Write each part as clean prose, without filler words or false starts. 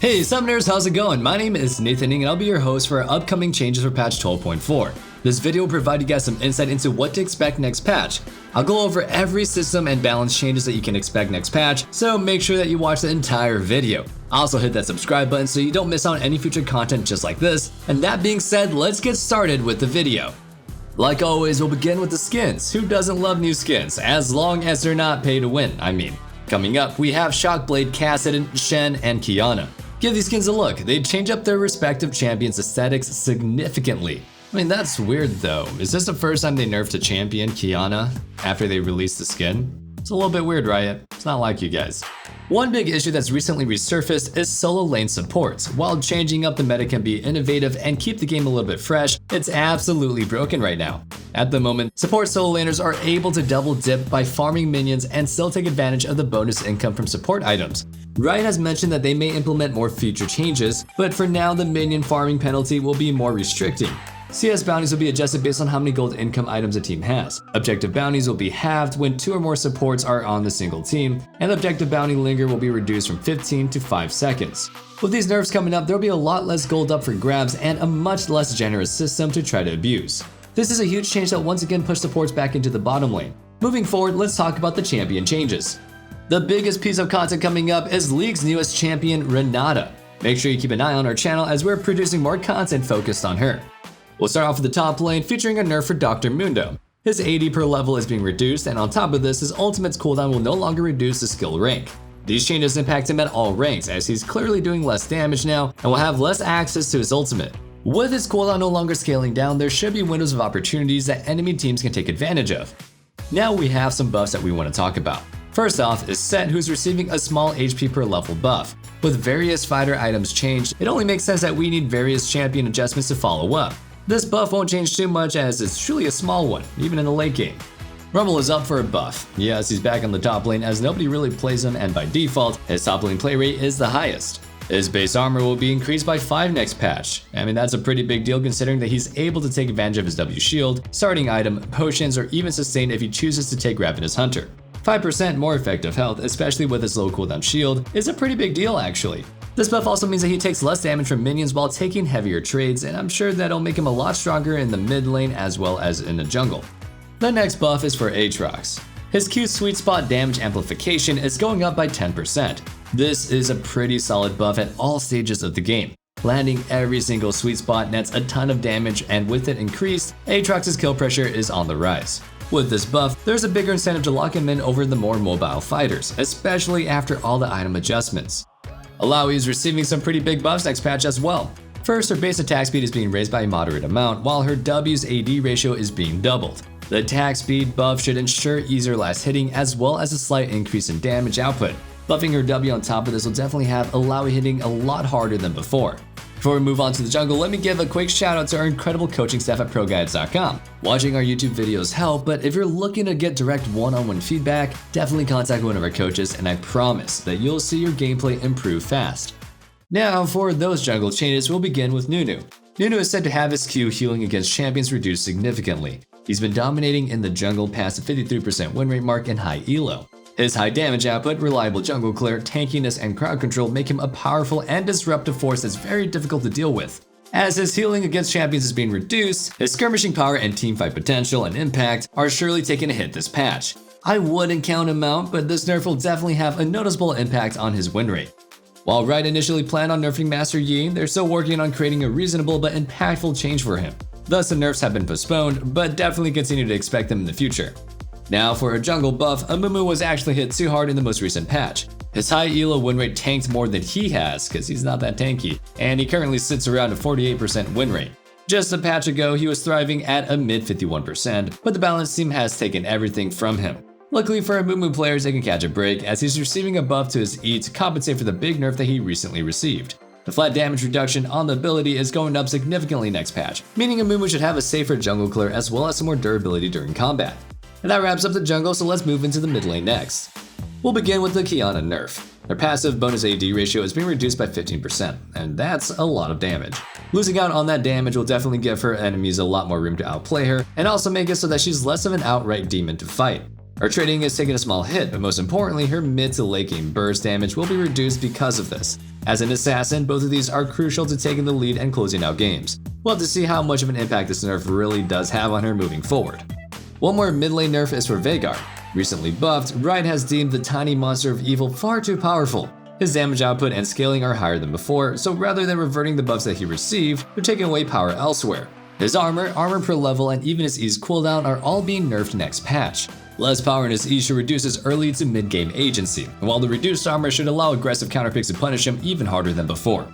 Hey Summoners, how's it going? My name is Nathan Ing and I'll be your host for our upcoming changes for patch 12.4. This video will provide you guys some insight into what to expect next patch. I'll go over every system and balance changes that you can expect next patch, so make sure that you watch the entire video. Also hit that subscribe button so you don't miss out on any future content just like this. And that being said, let's get started with the video. Like always, we'll begin with the skins. Who doesn't love new skins? As long as they're not pay to win, I mean. Coming up, we have Shockblade, Kassadin, Shen, and Qiyana. Give these skins a look. They change up their respective champions' aesthetics significantly. I mean, that's weird though. Is this the first time they nerfed a champion, Qiyana, after they released the skin? It's a little bit weird, Riot. It's not like you guys. One big issue that's recently resurfaced is solo lane support. While changing up the meta can be innovative and keep the game a little bit fresh, it's absolutely broken right now. At the moment, support solo laners are able to double dip by farming minions and still take advantage of the bonus income from support items. Riot has mentioned that they may implement more future changes, but for now the minion farming penalty will be more restricting. CS bounties will be adjusted based on how many gold income items a team has. Objective bounties will be halved when 2 or more supports are on the single team, and objective bounty linger will be reduced from 15 to 5 seconds. With these nerfs coming up, there will be a lot less gold up for grabs and a much less generous system to try to abuse. This is a huge change that once again pushed supports back into the bottom lane. Moving forward, let's talk about the champion changes. The biggest piece of content coming up is League's newest champion, Renata. Make sure you keep an eye on our channel as we're producing more content focused on her. We'll start off with the top lane featuring a nerf for Dr. Mundo. His AD per level is being reduced, and on top of this, his ultimate's cooldown will no longer reduce the skill rank. These changes impact him at all ranks as he's clearly doing less damage now and will have less access to his ultimate. With his cooldown no longer scaling down, there should be windows of opportunities that enemy teams can take advantage of. Now we have some buffs that we want to talk about. First off is Sett, who's receiving a small HP per level buff. With various fighter items changed, it only makes sense that we need various champion adjustments to follow up. This buff won't change too much as it's truly a small one, even in the late game. Rumble is up for a buff. Yes, he's back on the top lane as nobody really plays him, and by default, his top lane play rate is the highest. His base armor will be increased by 5 next patch. I mean, that's a pretty big deal considering that he's able to take advantage of his W shield, starting item, potions, or even sustain if he chooses to take Ravenous Hunter. 5% more effective health, especially with his low cooldown shield, is a pretty big deal actually. This buff also means that he takes less damage from minions while taking heavier trades, and I'm sure that'll make him a lot stronger in the mid lane as well as in the jungle. The next buff is for Aatrox. His Q sweet spot damage amplification is going up by 10%. This is a pretty solid buff at all stages of the game. Landing every single sweet spot nets a ton of damage, and with it increased, Aatrox's kill pressure is on the rise. With this buff, there's a bigger incentive to lock him in over the more mobile fighters, especially after all the item adjustments. Illaoi is receiving some pretty big buffs next patch as well. First, her base attack speed is being raised by a moderate amount, while her W's AD ratio is being doubled. The attack speed buff should ensure easier last hitting as well as a slight increase in damage output. Buffing her W on top of this will definitely have Illaoi hitting a lot harder than before. Before we move on to the jungle, let me give a quick shout out to our incredible coaching staff at ProGuides.com. Watching our YouTube videos help, but if you're looking to get direct one-on-one feedback, definitely contact one of our coaches and I promise that you'll see your gameplay improve fast. Now for those jungle changes, we'll begin with Nunu. Nunu is said to have his Q healing against champions reduced significantly. He's been dominating in the jungle past the 53% win rate mark and high elo. His high damage output, reliable jungle clear, tankiness, and crowd control make him a powerful and disruptive force that's very difficult to deal with. As his healing against champions is being reduced, his skirmishing power and teamfight potential and impact are surely taking a hit this patch. I wouldn't count him out, but this nerf will definitely have a noticeable impact on his win rate. While Riot initially planned on nerfing Master Yi, they're still working on creating a reasonable but impactful change for him. Thus the nerfs have been postponed, but definitely continue to expect them in the future. Now for a jungle buff, Amumu was actually hit too hard in the most recent patch. His high elo win rate tanked more than he has because he's not that tanky, and he currently sits around a 48% win rate. Just a patch ago, he was thriving at a mid 51%, but the balance team has taken everything from him. Luckily for Amumu players, they can catch a break as he's receiving a buff to his E to compensate for the big nerf that he recently received. The flat damage reduction on the ability is going up significantly next patch, meaning Amumu should have a safer jungle clear as well as some more durability during combat. And that wraps up the jungle, so let's move into the mid lane next. We'll begin with the Qiyana nerf. Her passive bonus AD ratio is being reduced by 15%, and that's a lot of damage. Losing out on that damage will definitely give her enemies a lot more room to outplay her, and also make it so that she's less of an outright demon to fight. Her trading is taking a small hit, but most importantly, her mid to late game burst damage will be reduced because of this. As an assassin, both of these are crucial to taking the lead and closing out games. We'll have to see how much of an impact this nerf really does have on her moving forward. One more mid lane nerf is for Veigar. Recently buffed, Riot has deemed the tiny monster of evil far too powerful. His damage output and scaling are higher than before, so rather than reverting the buffs that he received, they're taking away power elsewhere. His armor per level, and even his E's cooldown are all being nerfed next patch. Less power in his E should reduce his early to mid-game agency, while the reduced armor should allow aggressive counterpicks to punish him even harder than before.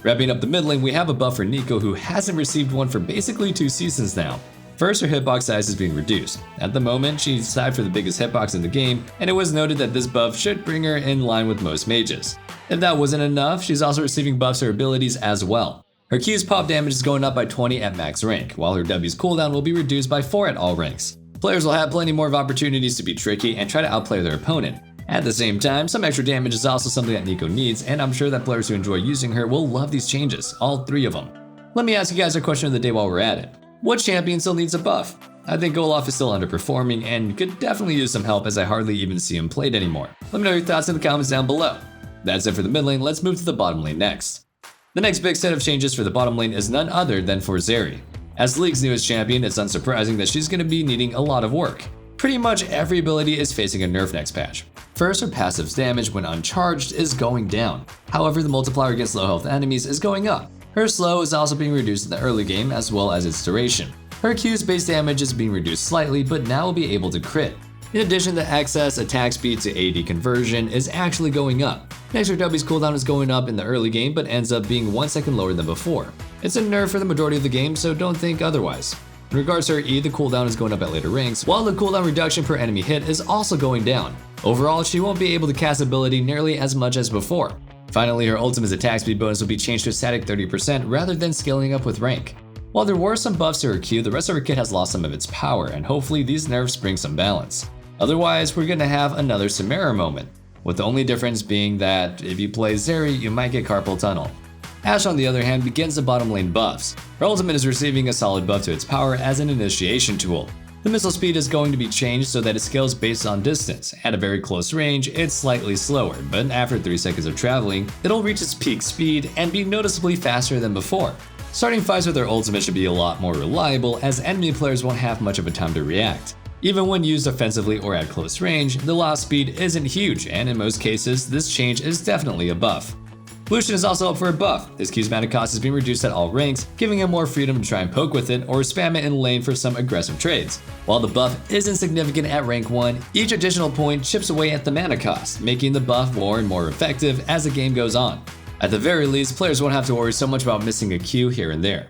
Wrapping up the mid lane, we have a buff for Neeko who hasn't received one for basically 2 seasons now. First, her hitbox size is being reduced. At the moment, she's tied for the biggest hitbox in the game, and it was noted that this buff should bring her in line with most mages. If that wasn't enough, she's also receiving buffs to her abilities as well. Her Q's pop damage is going up by 20 at max rank, while her W's cooldown will be reduced by 4 at all ranks. Players will have plenty more of opportunities to be tricky and try to outplay their opponent. At the same time, some extra damage is also something that Neeko needs, and I'm sure that players who enjoy using her will love these changes, all 3 of them. Let me ask you guys a question of the day while we're at it. What champion still needs a buff? I think Olaf is still underperforming and could definitely use some help, as I hardly even see him played anymore. Let me know your thoughts in the comments down below. That's it for the mid lane, let's move to the bottom lane next. The next big set of changes for the bottom lane is none other than for Zeri. As League's newest champion, it's unsurprising that she's going to be needing a lot of work. Pretty much every ability is facing a nerf next patch. First, her passive's damage when uncharged is going down. However, the multiplier against low health enemies is going up. Her slow is also being reduced in the early game, as well as its duration. Her Q's base damage is being reduced slightly, but now will be able to crit. In addition, the excess attack speed to AD conversion is actually going up. Next, her W's cooldown is going up in the early game, but ends up being 1 second lower than before. It's a nerf for the majority of the game, so don't think otherwise. In regards to her E, the cooldown is going up at later ranks, while the cooldown reduction per enemy hit is also going down. Overall, she won't be able to cast ability nearly as much as before. Finally, her ultimate's attack speed bonus will be changed to a static 30% rather than scaling up with rank. While there were some buffs to her Q, the rest of her kit has lost some of its power, and hopefully these nerfs bring some balance. Otherwise, we're gonna have another Samara moment, with the only difference being that if you play Zeri, you might get Carpal Tunnel. Ashe, on the other hand, begins the bottom lane buffs. Her ultimate is receiving a solid buff to its power as an initiation tool. The missile speed is going to be changed so that it scales based on distance. At a very close range, it's slightly slower, but after 3 seconds of traveling, it'll reach its peak speed and be noticeably faster than before. Starting fights with her ultimate should be a lot more reliable, as enemy players won't have much of a time to react. Even when used offensively or at close range, the loss speed isn't huge, and in most cases, this change is definitely a buff. Lucian is also up for a buff. His Q's mana cost is being reduced at all ranks, giving him more freedom to try and poke with it or spam it in lane for some aggressive trades. While the buff isn't significant at rank 1, each additional point chips away at the mana cost, making the buff more and more effective as the game goes on. At the very least, players won't have to worry so much about missing a Q here and there.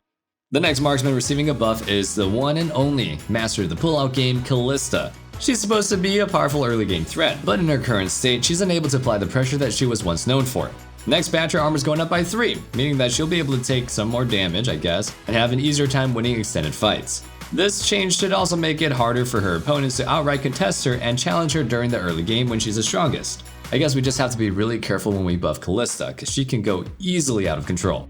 The next marksman receiving a buff is the one and only master of the pullout game, Kalista. She's supposed to be a powerful early game threat, but in her current state, she's unable to apply the pressure that she was once known for. Next patch, her armor's going up by 3, meaning that she'll be able to take some more damage, I guess, and have an easier time winning extended fights. This change should also make it harder for her opponents to outright contest her and challenge her during the early game when she's the strongest. I guess we just have to be really careful when we buff Kalista, because she can go easily out of control.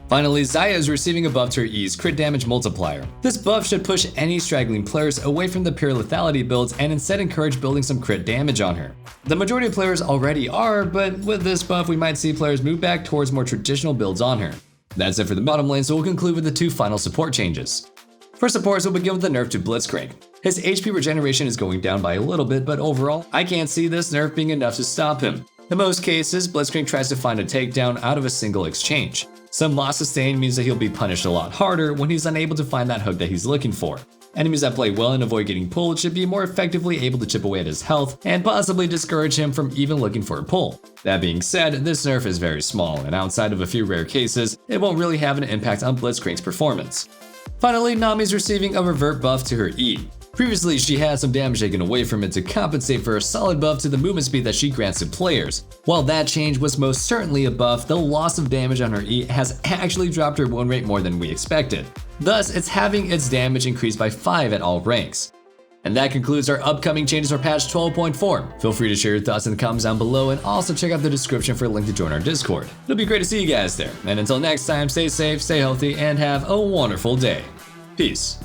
Finally, Xayah is receiving a buff to her E's crit damage multiplier. This buff should push any straggling players away from the pure lethality builds and instead encourage building some crit damage on her. The majority of players already are, but with this buff we might see players move back towards more traditional builds on her. That's it for the bottom lane, so we'll conclude with the 2 final support changes. For supports, we'll begin with the nerf to Blitzcrank. His HP regeneration is going down by a little bit, but overall, I can't see this nerf being enough to stop him. In most cases, Blitzcrank tries to find a takedown out of a single exchange. Some loss sustained means that he'll be punished a lot harder when he's unable to find that hook that he's looking for. Enemies that play well and avoid getting pulled should be more effectively able to chip away at his health and possibly discourage him from even looking for a pull. That being said, this nerf is very small, and outside of a few rare cases, it won't really have an impact on Blitzcrank's performance. Finally, Nami's receiving a revert buff to her E. Previously, she had some damage taken away from it to compensate for a solid buff to the movement speed that she grants to players. While that change was most certainly a buff, the loss of damage on her E has actually dropped her win rate more than we expected. Thus, it's having its damage increased by 5 at all ranks. And that concludes our upcoming changes for patch 12.4. Feel free to share your thoughts in the comments down below, and also check out the description for a link to join our Discord. It'll be great to see you guys there. And until next time, stay safe, stay healthy, and have a wonderful day. Peace.